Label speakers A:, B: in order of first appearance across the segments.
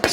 A: Right,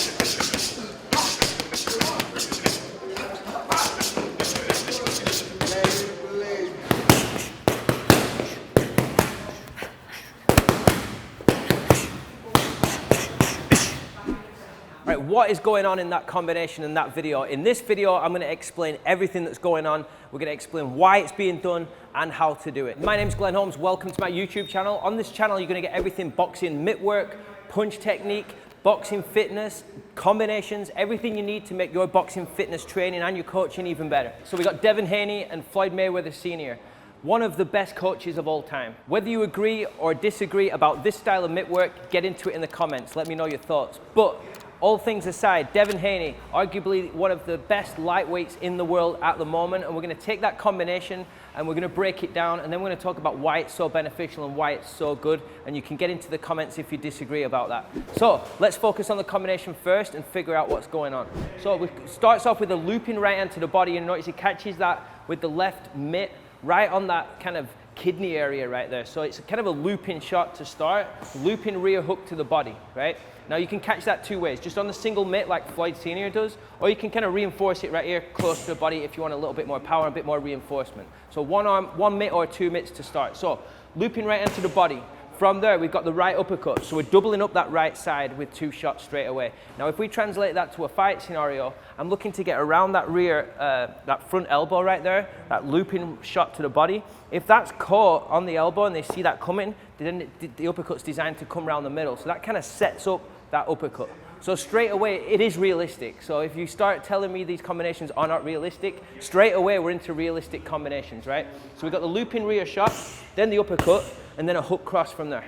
A: what is going on in that combination in that video? In this video, I'm going to explain everything that's going on. We're going to explain why it's being done and how to do it. My name's Glenn Holmes. Welcome to my YouTube channel. On this channel, you're going to get everything boxing, mitt work, punch technique, boxing fitness, combinations, everything you need to make your boxing fitness training and your coaching even better. So we got Devin Haney and Floyd Mayweather Sr, one of the best coaches of all time. Whether you agree or disagree about this style of mitt work, get into it in the comments. Let me know your thoughts. But all things aside, Devin Haney, arguably one of the best lightweights in the world at the moment, and we're going to take that combination and we're going to break it down, and then we're going to talk about why it's so beneficial and why it's so good, and you can get into the comments if you disagree about that. So let's focus on the combination first and figure out what's going on. So it starts off with a looping right hand to the body, and notice he catches that with the left mitt right on that kind of kidney area right there. So it's kind of a looping shot to start, looping rear hook to the body, right? Now you can catch that two ways, just on the single mitt like Floyd Sr does, or you can kind of reinforce it right here close to the body if you want a little bit more power, a bit more reinforcement. So one arm, one mitt or two mitts to start. So looping right into the body. From there, we've got the right uppercut. So we're doubling up that right side with two shots straight away. Now, if we translate that to a fight scenario, I'm looking to get around that rear, that front elbow right there, that looping shot to the body. If that's caught on the elbow and they see that coming, then the uppercut's designed to come around the middle. So that kind of sets up that uppercut. So straight away, it is realistic. So if you start telling me these combinations are not realistic, straight away we're into realistic combinations, right? So we've got the looping rear shot, then the uppercut, and then a hook cross from there.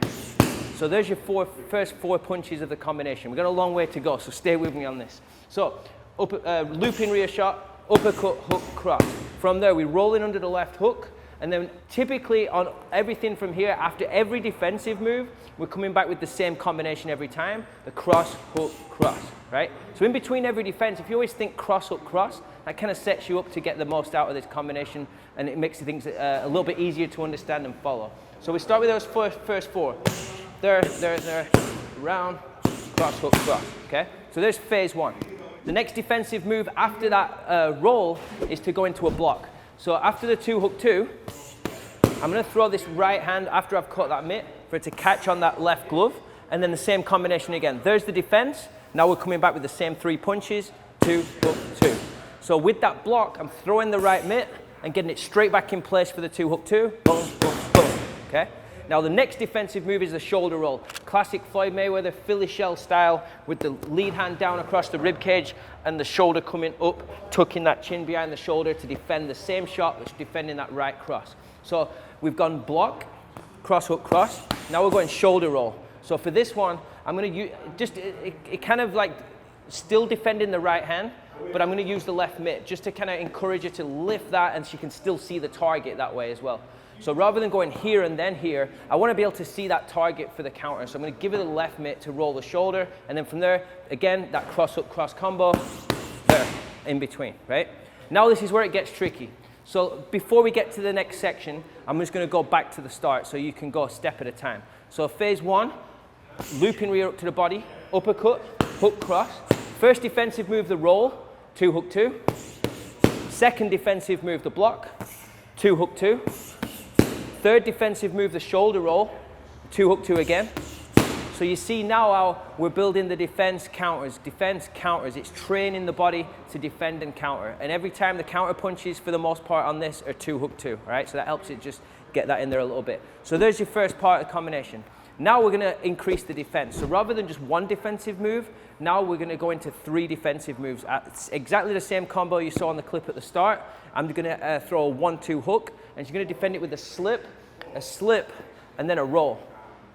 A: So there's your first four punches of the combination. We've got a long way to go, so stay with me on this. So looping rear shot, uppercut, hook, cross. From there, we roll in under the left hook, and then typically on everything from here, after every defensive move, we're coming back with the same combination every time, the cross, hook, cross, right? So in between every defense, if you always think cross, hook, cross, that kind of sets you up to get the most out of this combination, and it makes things a little bit easier to understand and follow. So we start with those first four. There, round, cross, hook, cross, okay? So there's phase one. The next defensive move after that roll is to go into a block. So after the two hook two, I'm going to throw this right hand after I've caught that mitt for it to catch on that left glove, and then the same combination again. There's the defense. Now we're coming back with the same three punches, two, hook, two. So with that block, I'm throwing the right mitt and getting it straight back in place for the two hook two, boom, boom, boom, okay? Now the next defensive move is the shoulder roll. Classic Floyd Mayweather Philly shell style with the lead hand down across the rib cage and the shoulder coming up, tucking that chin behind the shoulder to defend the same shot which defending that right cross. So we've gone block, cross, hook, cross. Now we're going shoulder roll. So for this one, I'm going to use just it kind of like still defending the right hand, but I'm going to use the left mitt just to kind of encourage her to lift that, and she can still see the target that way as well. So rather than going here and then here, I want to be able to see that target for the counter. So I'm going to give her the left mitt to roll the shoulder, and then from there, again, that cross hook cross combo, there, in between, right? Now this is where it gets tricky. So before we get to the next section, I'm just going to go back to the start so you can go a step at a time. So phase one, looping rear up to the body, uppercut, hook cross. First defensive move, the roll, two hook two. Second defensive move, the block, two hook two. Third defensive move, the shoulder roll, two hook two again. So you see now how we're building the defense counters. It's training the body to defend and counter. And every time the counter punches, for the most part on this, are two hook two, all right? So that helps it just get that in there a little bit. So there's your first part of the combination. Now we're gonna increase the defense. So rather than just one defensive move, now we're gonna go into three defensive moves. It's exactly the same combo you saw on the clip at the start. I'm gonna throw a 1-2 hook, and she's gonna defend it with a slip, and then a roll.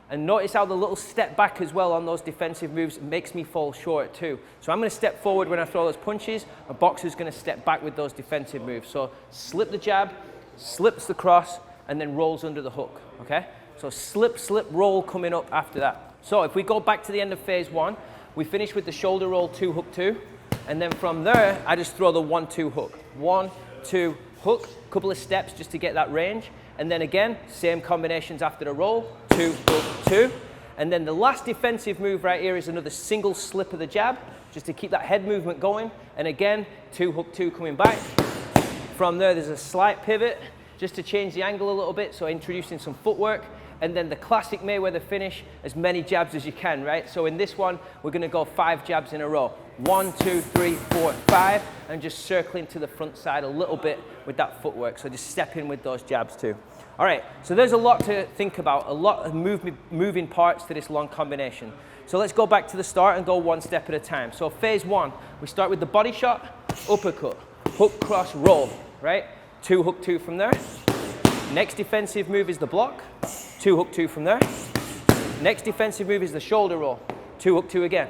A: And notice how the little step back as well on those defensive moves makes me fall short too. So I'm gonna step forward when I throw those punches, a boxer's gonna step back with those defensive moves. So slip the jab, slips the cross, and then rolls under the hook, okay? So slip, roll coming up after that. So if we go back to the end of phase one, we finish with the shoulder roll, two hook two, and then from there, I just throw the 1-2 hook. 1-2 hook, couple of steps just to get that range, and then again, same combinations after the roll, two hook two, And then the last defensive move right here is another single slip of the jab, just to keep that head movement going. And again, 2 hook 2 coming back. From there, there's a slight pivot, just to change the angle a little bit, so introducing some footwork. And then the classic Mayweather finish, as many jabs as you can, right? So in this one, we're gonna go 5 jabs in a row. 1, 2, 3, 4, 5, and just circling to the front side a little bit with that footwork. So just step in with those jabs too. All right, so there's a lot to think about, a lot of moving parts to this long combination. So let's go back to the start and go one step at a time. So phase 1, we start with the body shot, uppercut, hook, cross, roll, right? 2 hook 2 from there. Next defensive move is the block, 2 hook 2 from there. Next defensive move is the shoulder roll, 2 hook 2 again.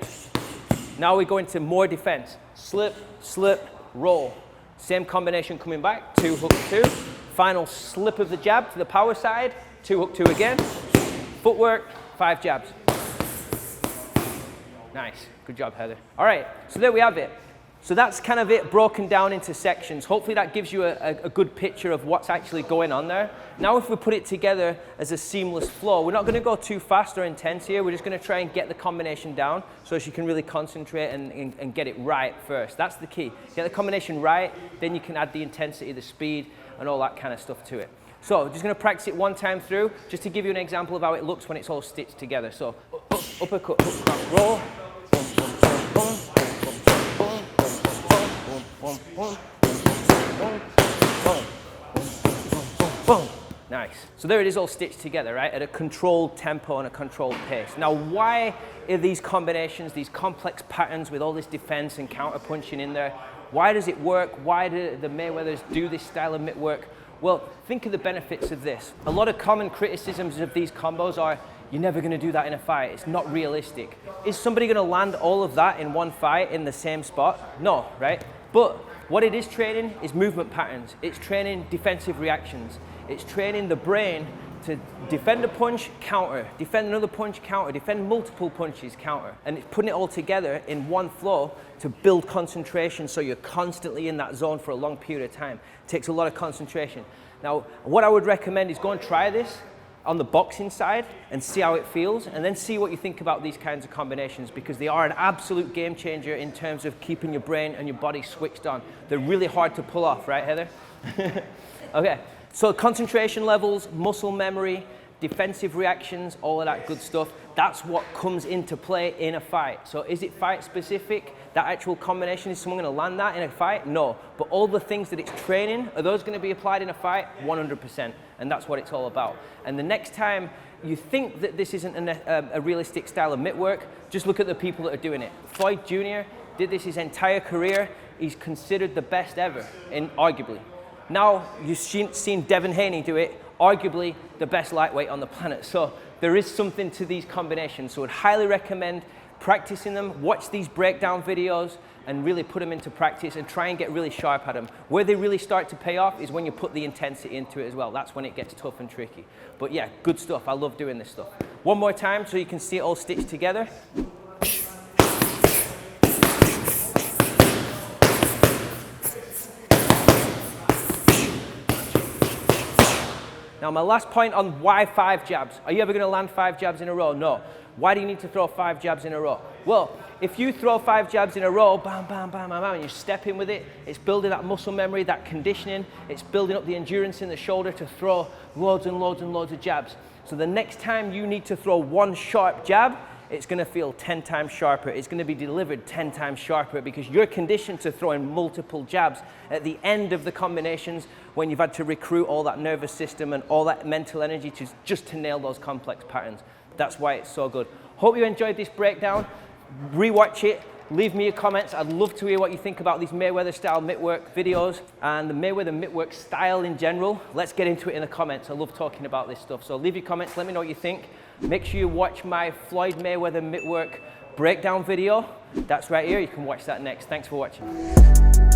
A: Now we go into more defense, slip, slip, roll. Same combination coming back, 2 hook 2. Final slip of the jab to the power side, 2 hook 2 again. Footwork, 5 jabs. Nice, good job, Heather. All right, so there we have it. So that's kind of it broken down into sections. Hopefully that gives you a good picture of what's actually going on there. Now if we put it together as a seamless flow, we're not going to go too fast or intense here. We're just going to try and get the combination down so she can really concentrate and get it right first. That's the key. Get the combination right, then you can add the intensity, the speed, and all that kind of stuff to it. So just going to practice it one time through, just to give you an example of how it looks when it's all stitched together. So uppercut, hook, cross, roll. Nice. So there it is all stitched together, right? At a controlled tempo and a controlled pace. Now, why are these combinations, these complex patterns with all this defense and counter punching in there, why does it work? Why do the Mayweathers do this style of mitt work? Well, think of the benefits of this. A lot of common criticisms of these combos are, you're never going to do that in a fight. It's not realistic. Is somebody going to land all of that in one fight in the same spot? No, right? But what it is training is movement patterns. It's training defensive reactions. It's training the brain to defend a punch, counter, defend another punch, counter, defend multiple punches, counter. And it's putting it all together in one flow to build concentration so you're constantly in that zone for a long period of time. It takes a lot of concentration. Now, what I would recommend is go and try this on the boxing side and see how it feels, and then see what you think about these kinds of combinations, because they are an absolute game changer in terms of keeping your brain and your body switched on. They're really hard to pull off, right, Heather? Okay, so concentration levels, muscle memory, defensive reactions, all of that good stuff, that's what comes into play in a fight. So is it fight specific? That actual combination, is someone going to land that in a fight? No. But all the things that it's training, are those going to be applied in a fight? 100%. And that's what it's all about. And the next time you think that this isn't a realistic style of mitt work, just look at the people that are doing it. Floyd Jr. did this his entire career. He's considered the best ever, arguably. Now you've seen Devin Haney do it, arguably the best lightweight on the planet. So there is something to these combinations. So I'd highly recommend practicing them, watch these breakdown videos and really put them into practice and try and get really sharp at them. Where they really start to pay off is when you put the intensity into it as well. That's when it gets tough and tricky. But yeah, good stuff. I love doing this stuff. One more time so you can see it all stitched together. Now my last point on why 5 jabs. Are you ever going to land 5 jabs in a row? No. Why do you need to throw 5 jabs in a row? Well, if you throw 5 jabs in a row, bam, bam, bam, bam, bam, and you step in with it, it's building that muscle memory, that conditioning, it's building up the endurance in the shoulder to throw loads and loads and loads of jabs. So the next time you need to throw one sharp jab, it's going to feel 10 times sharper. It's going to be delivered 10 times sharper because you're conditioned to throwing multiple jabs at the end of the combinations when you've had to recruit all that nervous system and all that mental energy just to nail those complex patterns. That's why it's so good. Hope you enjoyed this breakdown. Rewatch it. Leave me your comments. I'd love to hear what you think about these Mayweather style mitt work videos and the Mayweather mitt work style in general. Let's get into it in the comments. I love talking about this stuff. So leave your comments. Let me know what you think. Make sure you watch my Floyd Mayweather mitt work breakdown video. That's right here. You can watch that next. Thanks for watching.